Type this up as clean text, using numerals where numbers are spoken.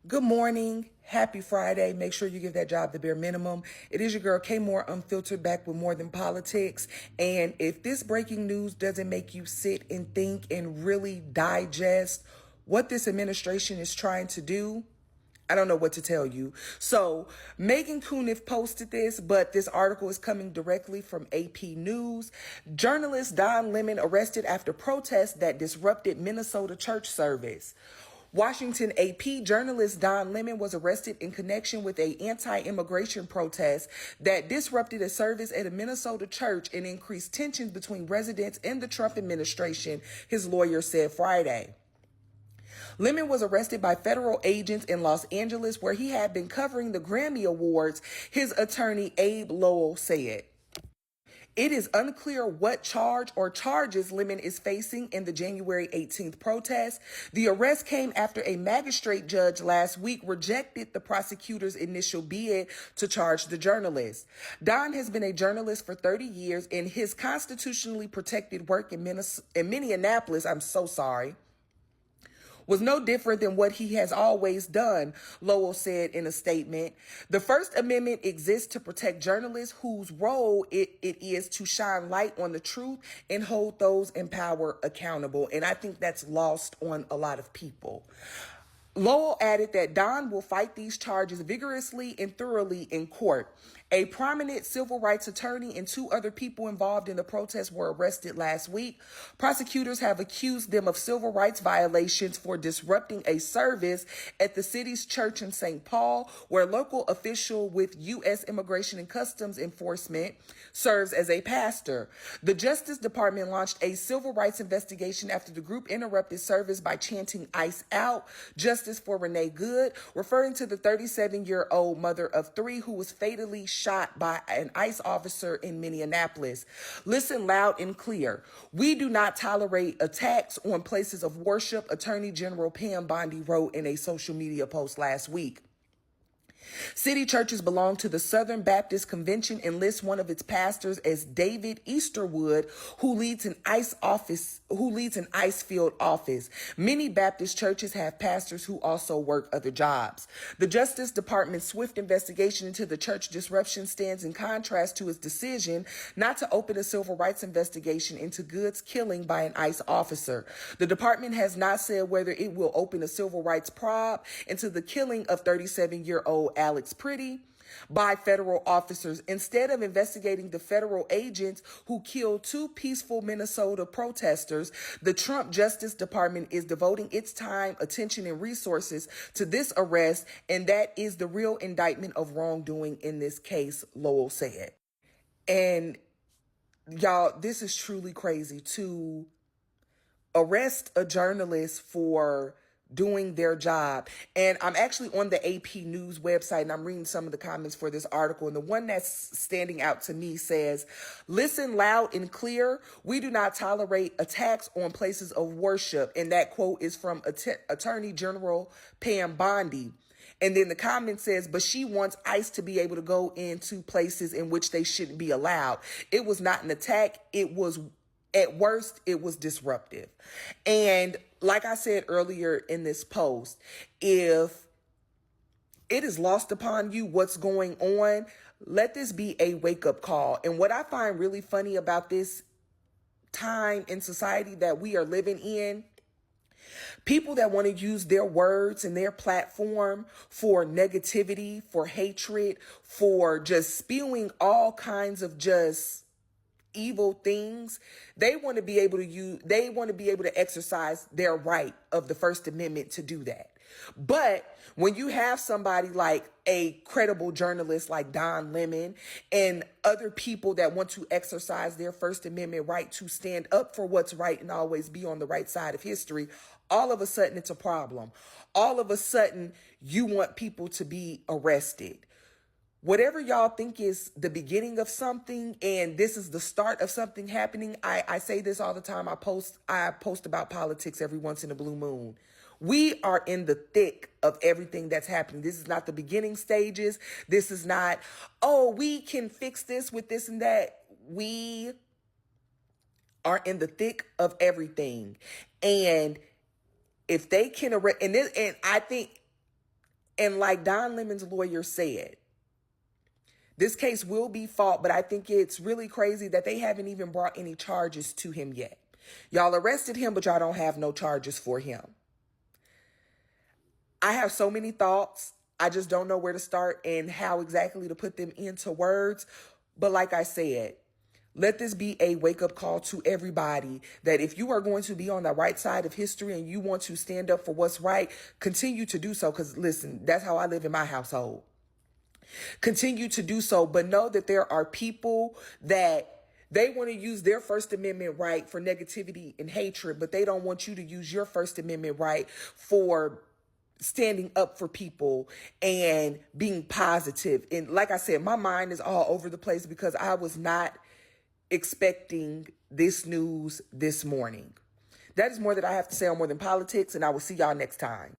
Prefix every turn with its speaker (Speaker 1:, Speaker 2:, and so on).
Speaker 1: Good morning. Happy Friday. Make sure you give that job the bare minimum. It is your girl K Moore Unfiltered, back with More Than Politics. And if this breaking news doesn't make you sit and think and really digest what this administration is trying to do, I don't know what to tell you. So Megan Cuniff posted this, but this article is coming directly from AP News. Journalist Don Lemon arrested after protests that disrupted Minnesota church service. Washington AP journalist Don Lemon was arrested in connection with an anti-immigration protest that disrupted a service at a Minnesota church and increased tensions between residents and the Trump administration, his lawyer said Friday. Lemon was arrested by federal agents in Los Angeles, where he had been covering the Grammy Awards, his attorney Abe Lowell said. It is unclear what charge or charges Lemon is facing in the January 18th protest. The arrest came after a magistrate judge last week rejected the prosecutor's initial bid to charge the journalist. Don has been a journalist for 30 years, and his constitutionally protected work in Minneapolis, was no different than what he has always done, Lowell said in a statement. The First Amendment exists to protect journalists whose role it is to shine light on the truth and hold those in power accountable. And I think that's lost on a lot of people. Lowell added that Don will fight these charges vigorously and thoroughly in court. A prominent civil rights attorney and two other people involved in the protest were arrested last week. Prosecutors have accused them of civil rights violations for disrupting a service at the city's church in St. Paul, where a local official with U.S. Immigration and Customs Enforcement serves as a pastor. The Justice Department launched a civil rights investigation after the group interrupted service by chanting "ICE out, justice for Renee Good," referring to the 37-year-old mother of three who was fatally shot by an ICE officer in Minneapolis. Listen loud and clear. We do not tolerate attacks on places of worship, Attorney General Pam Bondi wrote in a social media post last week. City churches belong to the Southern Baptist Convention and lists one of its pastors as David Easterwood, who leads an ICE field office. Many Baptist churches have pastors who also work other jobs. The Justice Department's swift investigation into the church disruption stands in contrast to its decision not to open a civil rights investigation into Good's killing by an ICE officer. The department has not said whether it will open a civil rights probe into the killing of 37-year-old Alex Pretty by federal officers, instead of investigating the federal agents who killed two peaceful Minnesota protesters. The Trump Justice Department is devoting its time, attention, and resources to this arrest, and that is the real indictment of wrongdoing in this case, Lowell said. And y'all, this is truly crazy to arrest a journalist for doing their job. And I'm actually on the AP News website, and I'm reading some of the comments for this article. And the one that's standing out to me says, "Listen loud and clear. We do not tolerate attacks on places of worship." And that quote is from Attorney General Pam Bondi. And then the comment says, "But she wants ICE to be able to go into places in which they shouldn't be allowed. It was not an attack. At worst, it was disruptive." And like I said earlier in this post, if it is lost upon you what's going on, let this be a wake-up call. And what I find really funny about this time in society that we are living in, people that want to use their words and their platform for negativity, for hatred, for just spewing all kinds of just evil things, they want to be able to exercise their right of the First Amendment to do that. But when you have somebody like a credible journalist like Don Lemon and other people that want to exercise their First Amendment right to stand up for what's right and always be on the right side of history, all of a sudden it's a problem. All of a sudden you want people to be arrested. Whatever y'all think is the beginning of something, and this is the start of something happening. I say this all the time. I post about politics every once in a blue moon. We are in the thick of everything that's happening. This is not the beginning stages. This is not, oh, we can fix this with this and that. We are in the thick of everything. And if they can arrest, and I think And like Don Lemon's lawyer said, this case will be fought, but I think it's really crazy that they haven't even brought any charges to him yet. Y'all arrested him, but y'all don't have no charges for him. I have so many thoughts. I just don't know where to start and how exactly to put them into words. But like I said, let this be a wake-up call to everybody that if you are going to be on the right side of history and you want to stand up for what's right, continue to do so. Because listen, that's how I live in my household. Continue to do so, but know that there are people that they want to use their First Amendment right for negativity and hatred, but they don't want you to use your First Amendment right for standing up for people and being positive. And like I said, my mind is all over the place because I was not expecting this news this morning. That is more that I have to say on More Than Politics, and I will see y'all next time.